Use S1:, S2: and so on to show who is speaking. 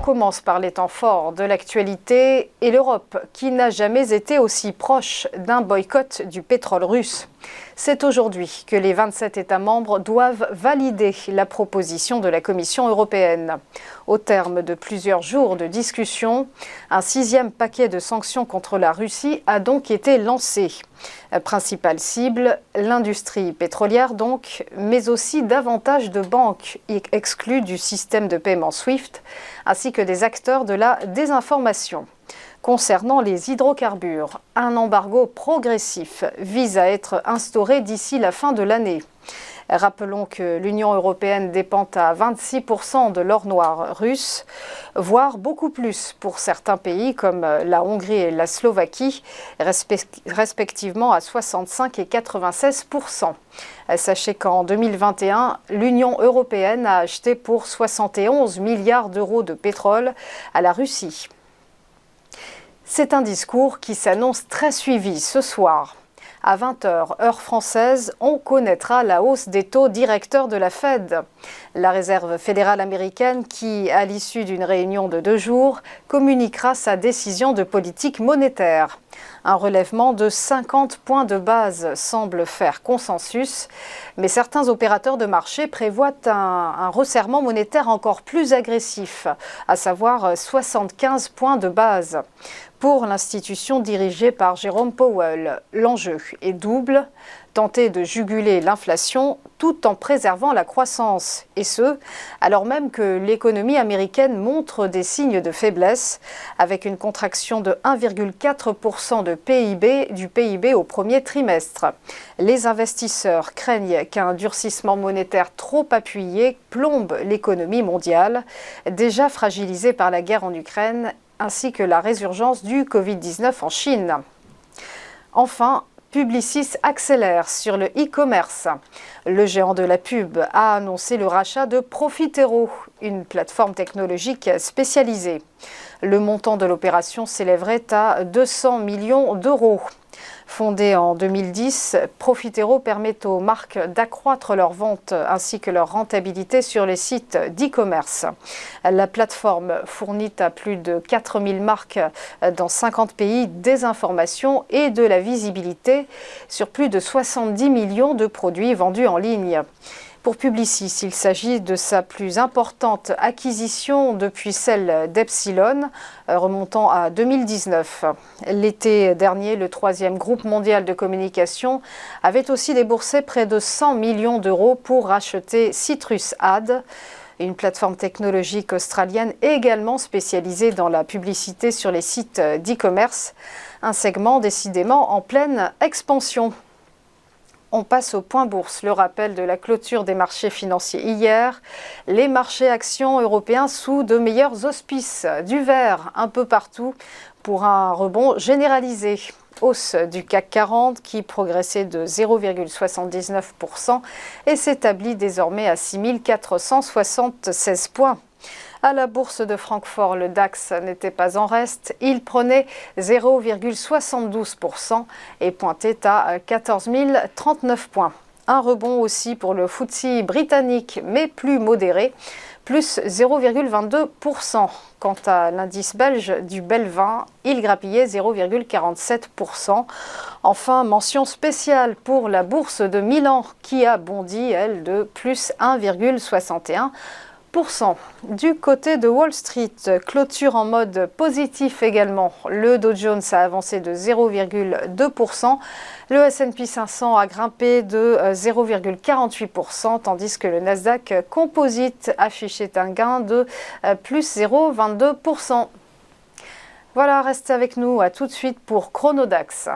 S1: commence par les temps forts de l'actualité et l'Europe, qui n'a jamais été aussi proche d'un boycott du pétrole russe. C'est aujourd'hui que les 27 États membres doivent valider la proposition de la Commission européenne. Au terme de plusieurs jours de discussion, un 6e paquet de sanctions contre la Russie a donc été lancé. Principale cible, l'industrie pétrolière donc, mais aussi davantage de banques exclues du système de paiement SWIFT, ainsi que des acteurs de la désinformation. Concernant les hydrocarbures, un embargo progressif vise à être instauré d'ici la fin de l'année. Rappelons que l'Union européenne dépend à 26% de l'or noir russe, voire beaucoup plus pour certains pays comme la Hongrie et la Slovaquie, respectivement à 65 et 96%. Sachez qu'en 2021, l'Union européenne a acheté pour 71 milliards d'euros de pétrole à la Russie. C'est un discours qui s'annonce très suivi ce soir. À 20h, heure française, on connaîtra la hausse des taux directeurs de la Fed. La Réserve fédérale américaine qui, à l'issue d'une réunion de 2 jours, communiquera sa décision de politique monétaire. Un relèvement de 50 points de base semble faire consensus, mais certains opérateurs de marché prévoient un resserrement monétaire encore plus agressif, à savoir 75 points de base. Pour l'institution dirigée par Jérôme Powell, l'enjeu est double, tenter de juguler l'inflation tout en préservant la croissance, et ce, alors même que l'économie américaine montre des signes de faiblesse, avec une contraction de 1,4% du PIB au premier trimestre. Les investisseurs craignent qu'un durcissement monétaire trop appuyé plombe l'économie mondiale, déjà fragilisée par la guerre en Ukraine, ainsi que la résurgence du Covid-19 en Chine. Enfin, Publicis accélère sur le e-commerce. Le géant de la pub a annoncé le rachat de Profitero, une plateforme technologique spécialisée. Le montant de l'opération s'élèverait à 200 millions d'euros. Fondée en 2010, Profitero permet aux marques d'accroître leurs ventes ainsi que leur rentabilité sur les sites d'e-commerce. La plateforme fournit à plus de 4000 marques dans 50 pays des informations et de la visibilité sur plus de 70 millions de produits vendus en ligne. Pour Publicis, il s'agit de sa plus importante acquisition depuis celle d'Epsilon, remontant à 2019. L'été dernier, le 3e groupe mondial de communication avait aussi déboursé près de 100 millions d'euros pour racheter Citrus Ad, une plateforme technologique australienne également spécialisée dans la publicité sur les sites d'e-commerce, un segment décidément en pleine expansion. On passe au point bourse, le rappel de la clôture des marchés financiers hier. Les marchés actions européens sous de meilleurs auspices, du vert un peu partout pour un rebond généralisé. Hausse du CAC 40 qui progressait de 0,79% et s'établit désormais à 6476 points. À la bourse de Francfort, le DAX n'était pas en reste. Il prenait 0,72% et pointait à 14 039 points. Un rebond aussi pour le FTSE britannique, mais plus modéré, plus 0,22%. Quant à l'indice belge du Belvin, il grappillait 0,47%. Enfin, mention spéciale pour la bourse de Milan qui a bondi, elle, de plus 1,61%. Du côté de Wall Street, clôture en mode positif également. Le Dow Jones a avancé de 0,2%. Le S&P 500 a grimpé de 0,48%, tandis que le Nasdaq Composite affichait un gain de plus 0,22%. Voilà, restez avec nous. À tout de suite pour Chronodax.